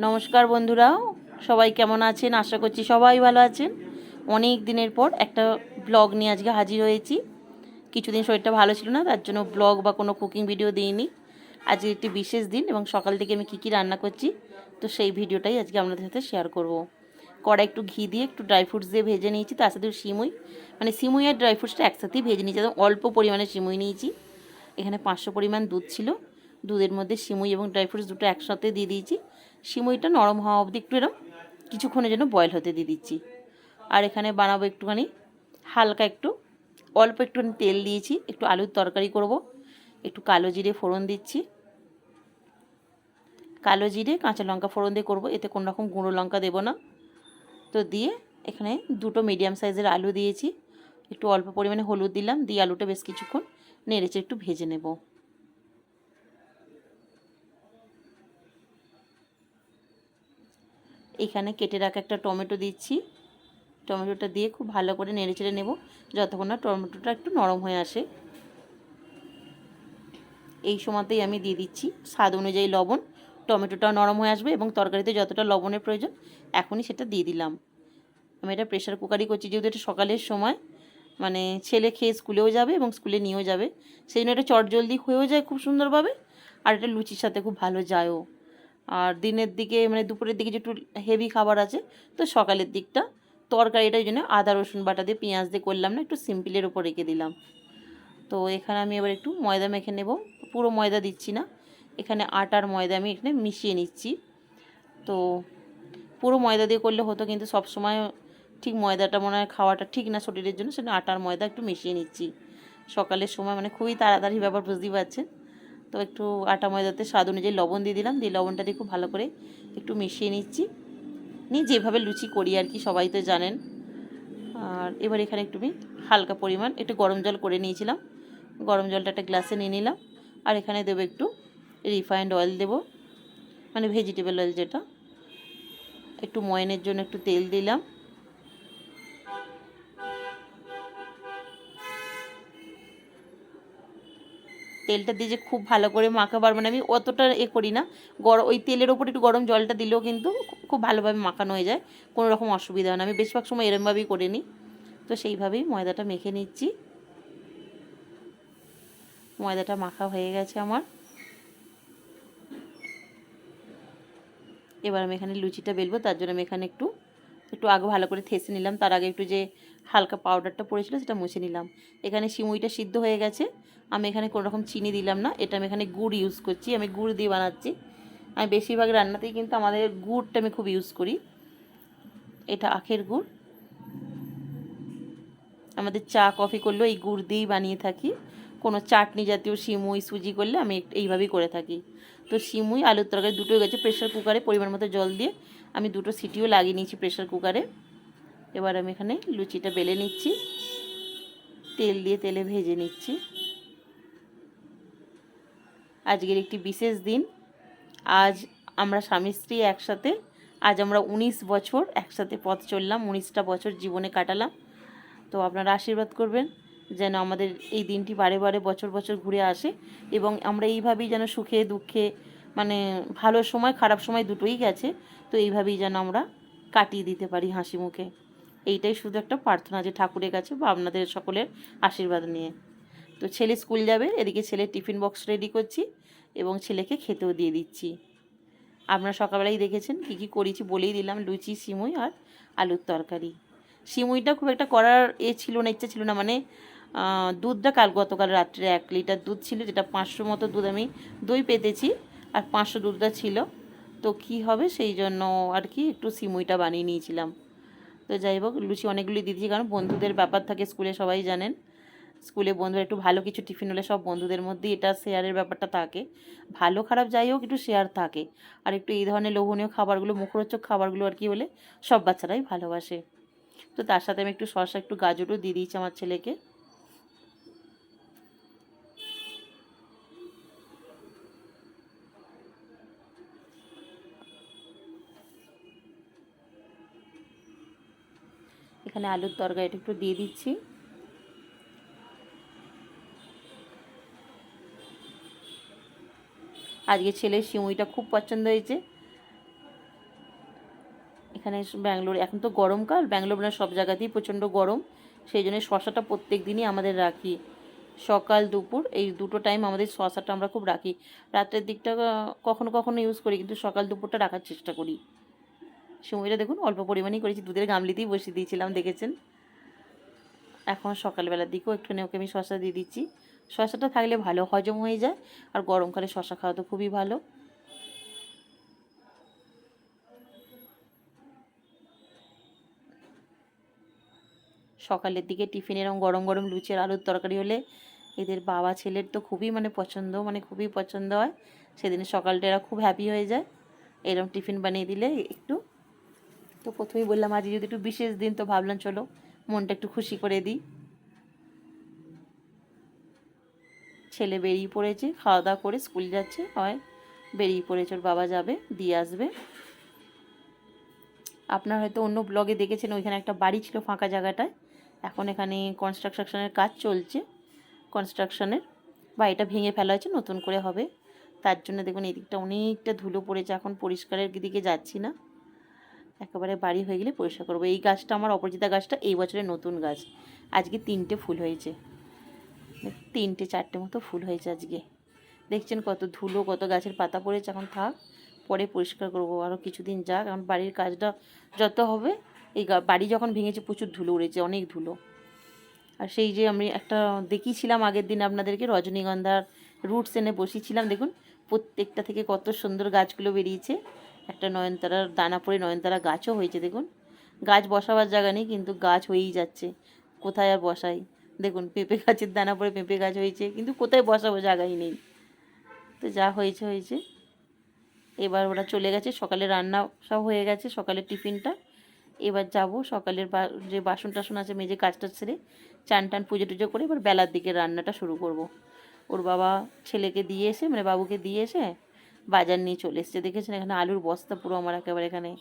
নমস্কার বন্ধুরা, সবাই কেমন আছেন? আশা করছি সবাই ভালো আছেন। অনেক দিনের পর একটা ব্লগ নিয়ে আজকে হাজির হয়েছি। কিছুদিন শরীরটা ভালো ছিল না, তার জন্য ব্লগ বা কোনো কুকিং ভিডিও দিইনি। আজকে একটি বিশেষ দিন এবং সকাল থেকে আমি কী রান্না করছি, তো সেই ভিডিওটাই আজকে আপনাদের সাথে শেয়ার করব। কড়াই একটু ঘি দিয়ে একটু ড্রাই ফ্রুটস দিয়ে ভেজে নিয়েছি, তার সাথে সিমুই, মানে সিমুই আর ড্রাই ফ্রুটসটা একসাথেই ভেজে নিয়েছি। একদম অল্প পরিমাণে সিমুই নিয়েছি। এখানে 500 পরিমাণ দুধ ছিল, দুধের মধ্যে সিমুই এবং ড্রাই ফ্রুটস দুটো একসাথে দিয়ে দিয়েছি। সিমুইটা নরম হওয়া অবধি একটু এরকম কিছুক্ষণের জন্য বয়েল হতে দিয়ে দিচ্ছি। আর এখানে বানাবো একটুখানি হালকা একটু অল্প একটুখানি তেল দিয়েছি, একটু আলুর তরকারি করব। একটু কালো জিরে ফোড়ন দিচ্ছি, কালো জিরে কাঁচা লঙ্কা ফোড়ন দিয়ে করবো, এতে কোনো রকম গুঁড়ো লঙ্কা দেবো না। তো দিয়ে এখানে দুটো মিডিয়াম সাইজের আলু দিয়েছি, একটু অল্প পরিমাণে হলুদ দিলাম, দিয়ে আলুটা বেশ কিছুক্ষণ নেড়েচে একটু ভেজে নেব। এখানে কেটে রাখা একটা টমেটো দিচ্ছি, টমেটোটা দিয়ে খুব ভালো করে নেড়েচেড়ে নেব যতক্ষণ না টমেটোটা একটু নরম হয়ে আসে। এই সময়তেই আমি দিয়ে দিচ্ছি স্বাদ অনুযায়ী লবণ। টমেটোটাও নরম হয়ে আসবে এবং তরকারিতে যতটা লবণের প্রয়োজন এখনই সেটা দিয়ে দিলাম। আমি এটা প্রেশার কুকারই করছি, যেহেতু এটা সকালের সময়, মানে ছেলে খেয়ে স্কুলেও যাবে এবং স্কুলে নিয়েও যাবে, সেই জন্য এটা চটজলদি হয়েও যায় খুব সুন্দরভাবে। আর এটা লুচির সাথে খুব ভালো যায়ও। আর দিনের দিকে মানে দুপুরের দিকে যে একটু হেভি খাবার আছে, তো সকালের দিকটা তরকারিটা ওই জন্য আদা রসুন বাটা দিয়ে পেঁয়াজ দিয়ে করলাম না, একটু সিম্পলের ওপর রেখে দিলাম। তো এখানে আমি এবার একটু ময়দা মেখে নেব, পুরো ময়দা দিচ্ছি না, এখানে আটার ময়দা আমি এখানে মিশিয়ে নিচ্ছি। তো পুরো ময়দা দিয়ে করলে হতো, কিন্তু সব সময় ঠিক ময়দাটা মনে হয় খাওয়াটা ঠিক না শরীরের জন্য, সেটা আটার ময়দা একটু মিশিয়ে নিচ্ছি। সকালের সময় মানে খুবই তাড়াতাড়ি ব্যাপার, বুঝতেই পারছেন। তো একটু আটা ময়দাতে স্বাদ অনুযায়ী লবণ দিয়ে দিলাম, দিয়ে লবণটা দিয়ে খুব ভালো করে একটু মিশিয়ে নিচ্ছি। নিয়ে যেভাবে লুচি করি আর কি, সবাই তো জানেন। আর এবার এখানে একটু হালকা পরিমাণ একটু গরম জল করে নিয়েছিলাম, গরম জলটা একটা গ্লাসে নিয়ে নিলাম। আর এখানে দেবো একটু রিফাইন্ড অয়েল দেবো, মানে ভেজিটেবল অয়েল যেটা। একটু ময়নের জন্য একটু তেল দিলাম। তেলটা দিয়ে যে খুব ভালো করে মাখাবার, মানে আমি অতটা করি না, ওই তেলের ওপর একটু গরম জলটা দিলেও কিন্তু খুব ভালোভাবে মাখানো হয়ে যায়, কোনো রকম অসুবিধা হয় না। আমি বেশিরভাগ সময় এরমভাবেই করে নিই। তো সেইভাবেই ময়দাটা মেখে নিচ্ছি। ময়দাটা মাখা হয়ে গেছে আমার। এবার আমি এখানে লুচিটা বেলবো, তার জন্য আমি এখানে একটু একটু আগে ভালো করে থেসে নিলাম, তার আগে একটু যে হালকা পাউডারটা পড়েছিল সেটা মুছে নিলাম। এখানে সিমুইটা সিদ্ধ হয়ে গেছে, আমি এখানে কোনো রকম চিনি দিলাম না, এটা আমি এখানে গুড় ইউজ করছি, আমি গুড় দিয়ে বানাচ্ছি। আমি বেশিরভাগ রান্নাতেই কিন্তু আমাদের গুড়টা আমি খুব ইউজ করি। এটা আখের গুড়, আমাদের চা কফি করলেও এই গুড় দিয়েই বানিয়ে থাকি। কোনো চাটনি জাতীয় সিমুই সুজি করলে আমি এইভাবেই করে থাকি। তো সিমুই আলুর তরকারি দুটোই গেছে প্রেশার কুকারে, পরিমাণ মতো জল দিয়ে আমি দুটো সিটিও লাগিয়ে নিয়েছি প্রেশার কুকারে। এবার আমি এখানে লুচিটা বেলে নিচ্ছি, তেল দিয়ে তেলে ভেজে নিচ্ছি। আজকের একটি বিশেষ দিন, আজ আমরা স্বামী স্ত্রী একসাথে, আজ আমরা 19 বছর একসাথে পথ চললাম, 19টা বছর জীবনে কাটালাম। তো আপনারা আশীর্বাদ করবেন যেন আমাদের এই দিনটি বারে বারে বছর বছর ঘুরে আসে এবং আমরা এইভাবেই যেন সুখে দুঃখে, মানে ভালো সময় খারাপ সময় দুটোই গেছে, তো এইভাবেই যেন আমরা কাটিয়ে দিতে পারি হাসি মুখে। এইটাই শুধু একটা প্রার্থনা যে ঠাকুরের কাছে বা আপনাদের সকলের আশীর্বাদ নিয়ে। তো ছেলে স্কুল যাবে, এদিকে ছেলের টিফিন বক্স রেডি করছি এবং ছেলেকে খেতেও দিয়ে দিচ্ছি। আপনারা সকালবেলাই দেখেছেন কী কী করেছি বলেই দিলাম, লুচি সিমুই আর আলুর তরকারি। সিমুইটা খুব একটা করার ছিল না, ইচ্ছা ছিল না, মানে দুধটা গতকাল রাত্রে 1 লিটার দুধ ছিল, যেটা 500 মতো দুধ আমি দই পেতেছি, আর 500 দুধটা ছিল। তো কি হবে সেই জন্য আর কি একটু সিমুইটা বানিয়ে নিয়েছিলাম। তো যাই হোক, লুচি অনেকগুলি দিয়েছি, কারণ বন্ধুদের ব্যাপার থাকে স্কুলে, সবাই জানেন। স্কুলে বন্ধুরা একটু ভালো কিছু টিফিন হলে সব বন্ধুদের মধ্যেই এটা শেয়ারের ব্যাপারটা থাকে, ভালো খারাপ যাই হোক একটু শেয়ার থাকে। আর একটু এই ধরনের লোভনীয় খাবারগুলো, মুখরোচক খাবারগুলো আর কি হলে সব বাচ্চারাই ভালোবাসে। তো তার সাথে আমি একটু শসা একটু গাজরও দিয়ে দিয়েছি আমার ছেলেকে। এখানে আলুর তরকারিটা একটু দিয়ে দিচ্ছি। আজকে ছেলের সিমুইটা খুব পছন্দ হয়েছে, এখানে ব্যাঙ্গালোর এখন তো গরমকাল, ব্যাঙ্গালোর মানে সব জায়গাতেই প্রচণ্ড গরম, সেই জন্য শশাটা প্রত্যেক দিনই আমাদের রাখি। সকাল দুপুর এই দুটো টাইম আমাদের শশাটা আমরা খুব রাখি। রাত্রের দিকটা কখনো কখনো ইউজ করি, কিন্তু সকাল দুপুরটা রাখার চেষ্টা করি। সময়টা দেখুন অল্প পরিমাণেই করেছি, দুধের গামলিতেই বসিয়ে দিয়েছিলাম, দেখেছেন। এখন সকালবেলার দিকেও একটুখানি ওকে আমি শশা দিয়ে দিচ্ছি। শশাটা থাকলে ভালো হজম হয়ে যায়, আর গরমকালে শশা খাওয়া তো খুবই ভালো। সকালের দিকে টিফিন এরকম গরম গরম লুচি আর আলুর তরকারি হলে এদের বাবা ছেলের তো খুবই পছন্দ, খুবই পছন্দ হয়। সেদিন সকালটা এরা খুব হ্যাপি হয়ে যায় এরকম টিফিন বানিয়ে দিলে একটু। তো প্রথমেই বললাম আজ যদি একটু বিশেষ দিন, তো ভাবলাম চলো মনটা একটু খুশি করে দিই। ছেলে বেরিয়ে পড়েছে, খাওয়া দাওয়া করে স্কুল যাচ্ছে, হয় বেরিয়ে পড়েছে, ওর বাবা যাবে দিয়ে আসবে। আপনার হয়তো অন্য ব্লগে দেখেছেন ওইখানে একটা বাড়ি ছিল ফাঁকা জায়গাটায়, এখন এখানে কনস্ট্রাকশনের কাজ চলছে। কনস্ট্রাকশনের বাড়িটা ভেঙে ফেলা হয়েছে, নতুন করে হবে। তার জন্য দেখুন এই দিকটা অনেকটা ধুলো পড়েছে, এখন পরিষ্কারের দিকে যাচ্ছি না, একেবারে বাড়ি হয়ে গেলে পরিষ্কার করবো। এই গাছটা আমার অপরাজিতা গাছটা এই বছরের নতুন গাছ, আজকে 3টে ফুল হয়েছে, 3-4টে মতো ফুল হয়েছে আজকে। দেখছেন কত ধুলো, কত গাছের পাতা পড়েছে। এখন থাক, পরে পরিষ্কার করবো, আরও কিছুদিন যাক। এখন বাড়ির কাজটা যত হবে, এই বাড়ি যখন ভেঙেছে প্রচুর ধুলো উড়েছে, অনেক ধুলো। আর সেই যে আমি একটা দেখিয়েছিলাম আগের দিন আপনাদেরকে, রজনীগন্ধার রুটস এনে বসিয়েছিলাম, দেখুন প্রত্যেকটা থেকে কত সুন্দর গাছগুলো বেরিয়েছে। একটা নয়নতারার দানা পড়ে নয়নতারা গাছও হয়েছে, দেখুন। গাছ বসাবার জায়গা নেই, কিন্তু গাছ হয়েই যাচ্ছে, কোথায় আর বসাই। দেখুন পেঁপে গাছের দানা পড়ে পেঁপে গাছ হয়েছে, কিন্তু কোথায় বসাবো জায়গাই নেই। তো যা হয়েছে হয়েছে। এবার ওরা চলে গেছে, সকালে রান্না সব হয়ে গেছে, সকালের টিফিনটা। এবার যাব সকালের যে বাসন টাসন আছে মেজে কাজটা ছেড়ে চান টান পুজো টুজো করে এবার বেলার দিকে রান্নাটা শুরু করব। ওর বাবা ছেলেকে দিয়ে এসে, বাবুকে দিয়ে এসে বাজার নিয়ে চলে এসছে। দেখেছেন এখানে আলুর বস্তা পুরো আমার একেবারে এখানে,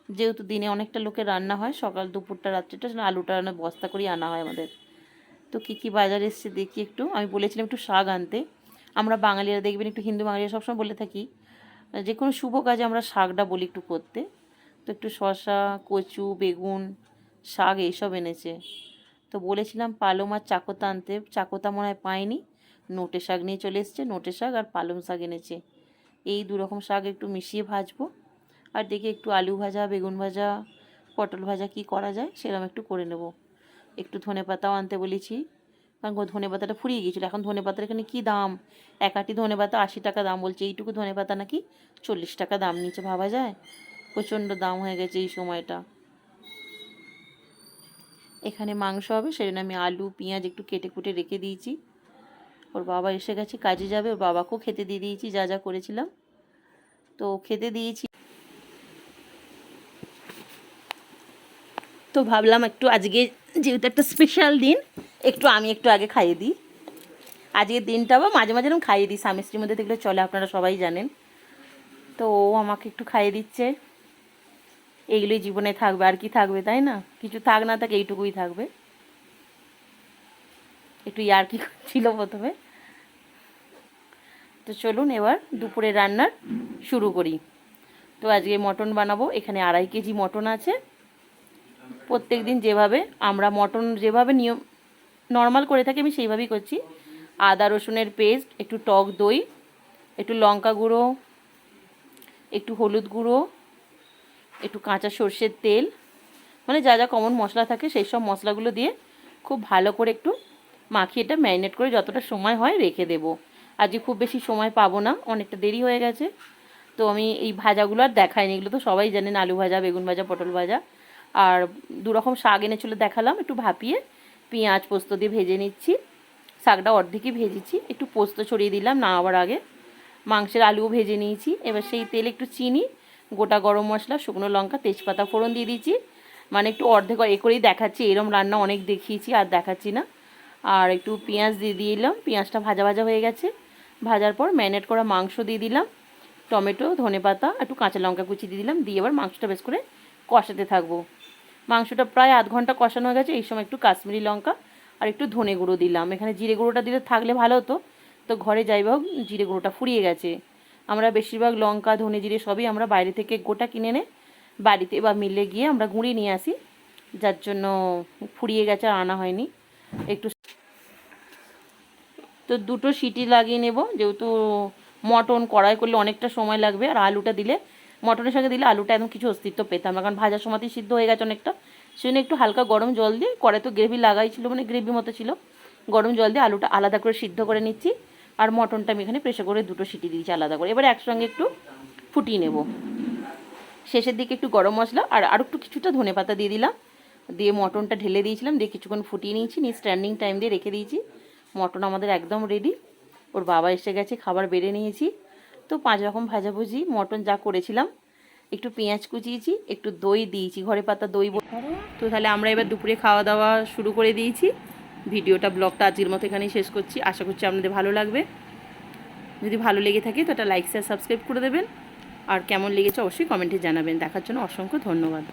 যেহেতু দিনে অনেকটা লোকের রান্না হয়, সকাল দুপুরটা রাত্রিটা আলুটা বস্তা করেই আনা হয় আমাদের। তো কী কী বাজার এসছে দেখি একটু। আমি বলেছিলাম একটু শাক আনতে, আমরা বাঙালিরা দেখবেন একটু হিন্দু বাঙালিরা সবসময় বলে থাকি যে কোনো শুভ কাজে আমরা শাকটা বলি একটু করতে। তো একটু শসা, কচু, বেগুন, শাক এইসব এনেছে। তো বলেছিলাম পালং আর চাকোতা আনতে, চাকোতা মনে হয় পাইনি, নোটে শাক নিয়ে চলে এসছে, নোটে শাক আর পালং শাক এনেছে। এই দুরকম শাক একটু মিশিয়ে ভাজবো, আর দেখি একটু আলু ভাজা, বেগুন ভাজা, পটল ভাজা কি করা যায় সেরকম একটু করে নেব। একটু ধনেপাতাও আনতে বলেছি, কারণ ধনেপাতাটা ফুরিয়ে গিয়েছিলো। এখন ধনেপাতার এখানে কী দাম, এক আঁটি ধনেপাতা 80 টাকা দাম বলছে, এইটুকু ধনেপাতা নাকি 40 টাকা দাম নিচে, ভাবা যায়। প্রচণ্ড দাম হয়ে গেছে এই সময়টা। এখানে মাংস হবে, সেজন্য আমি আলু পেঁয়াজ একটু কেটে কুটে রেখে দিয়েছি। ওর বাবা এসে গেছে, কাজে যাবে, ওর বাবাকেও খেতে দিয়ে দিয়েছি যা যা করেছিলাম, তো খেতে দিয়েছি। তো ভাবলাম একটু আজকে যেহেতু একটা স্পেশাল দিন, একটু আমি একটু আগে খাইয়ে দিই। আজকের দিনটা বা মাঝে মাঝে এরকম খাইয়ে দিই, স্বামী স্ত্রীর মধ্যে দেখলে চলে, আপনারা সবাই জানেন। তো ও আমাকে একটু খাইয়ে দিচ্ছে। এইগুলোই জীবনে থাকবে, আর কি থাকবে, তাই না? কিছু থাক না থাক এইটুকুই থাকবে। একটু ইয়ার্কি ছিল প্রথমে। তো চলুন এবার দুপুরে রান্নার শুরু করি। তো আজকে মটন বানাবো, এখানে 2.5 কেজি মটন আছে। প্রত্যেক দিন যেভাবে আমরা মটন যেভাবে নিয়ম নর্মাল করে থাকি আমি সেইভাবেই করছি। আদা রসুনের পেস্ট, একটু টক দই, একটু লঙ্কা গুঁড়ো, একটু হলুদ গুঁড়ো, একটু কাঁচা সর্ষের তেল, যা যা কমন মশলা থাকে সেই সব মশলাগুলো দিয়ে খুব ভালো করে একটু মাখিয়ে এটা ম্যারিনেট করে যতটা সময় হয় রেখে দেবো। আজকে খুব বেশি সময় পাবো না, অনেকটা দেরি হয়ে গেছে। তো আমি এই ভাজাগুলো আর দেখাইনি, এগুলো তো সবাই জানেন, আলু ভাজা, বেগুন ভাজা, পটল ভাজা। আর 2 রকম শাক এনেছিল দেখালাম, একটু ভাপিয়ে পেঁয়াজ পোস্ত দিয়ে ভেজে নিচ্ছি। শাকটা অর্ধেকই ভেজেছি, একটু পোস্ত ছড়িয়ে দিলাম না আবার আগে। মাংসের আলুও ভেজে নিয়েছি। এবার সেই তেলে একটু চিনি, গোটা গরম মশলা, শুকনো লঙ্কা, তেজপাতা ফোড়ন দিয়ে দিয়েছি। একটু অর্ধেক করেই দেখাচ্ছি, এরম রান্না অনেক দেখিয়েছি আর দেখাচ্ছি না। আর একটু পেঁয়াজ দিয়ে দিলাম, পেঁয়াজটা ভাজা ভাজা হয়ে গেছে। ভাজার পর ম্যারিনেট করা মাংস দিয়ে দিলাম, টমেটো, ধনেপাতা, একটু কাঁচা লঙ্কা কুচি দিয়ে দিলাম, দিয়ে এবার মাংসটা বেশ করে কষাতে থাকবো। মাংসটা প্রায় আধ ঘন্টা কষানো হয়ে গেছে। এই সময় একটু কাশ্মীরি লঙ্কা আর একটু ধনে গুঁড়ো দিলাম। এখানে জিরে গুঁড়োটা দিলে থাকলে ভালো হতো, তো ঘরে যাই হোক জিরে গুঁড়োটা ফুরিয়ে গেছে। আমরা বেশিরভাগ লঙ্কা, ধনে, জিরে সবই আমরা বাইরে থেকে গোটা কিনে এনে বাড়িতে বা মিলে গিয়ে আমরা গুঁড়ি নিয়ে আসি, যার জন্য ফুরিয়ে গেছে আর আনা হয়নি। একটু তো দুটো সিটি লাগিয়ে নেব, যেহেতু মটন কড়াই করলে অনেকটা সময় লাগবে, আর আলুটা দিলে মটনের সঙ্গে দিলে আলুটা একদম কিছু অস্তিত্ব পেতাম না, কারণ ভাজার সময়তেই সিদ্ধ হয়ে গেছে অনেকটা। সেজন্য একটু হালকা গরম জল দিয়ে, কড়াই তো গ্রেভি লাগাই ছিল, মানে গ্রেভি মতো ছিল, গরম জল দিয়ে আলুটা আলাদা করে সিদ্ধ করে নিচ্ছি। আর মটনটা আমি এখানে প্রেসার করে দুটো সিটি দিয়েছি আলাদা করে। এবার একসঙ্গে একটু ফুটিয়ে নেব। শেষের দিকে একটু গরম মশলা আর একটু কিছুটা ধনেপাতা দিয়ে দিলাম, দিয়ে মটনটা ঢেলে দিয়েছিলাম, দিয়ে কিছুক্ষণ ফুটিয়ে নিয়েছি, নিয়ে স্ট্যান্ডিং টাইম দিয়ে রেখে দিয়েছি। মটন আমাদের একদম রেডি। ওর বাবা এসে গেছে, খাবার বেড়ে নিয়েছি। তো 5 রকম ভাজাভুজি মটন যা করেছিলাম, একটু পেঁয়াজ কুচিয়েছি, একটু দই দিয়েছি, ঘরে পাতা দই। তো তাহলে আমরা এবার দুপুরে খাওয়া দাওয়া শুরু করে দিয়েছি। ব্লগটা আজকের মতো এখানেই শেষ করছি। আশা করছি আপনাদের ভালো লাগবে। যদি ভালো লেগে থাকে তো একটা লাইক শেয়ার সাবস্ক্রাইব করে দেবেন, আর কেমন লেগেছে অবশ্যই কমেন্টে জানাবেন। দেখার জন্য অসংখ্য ধন্যবাদ।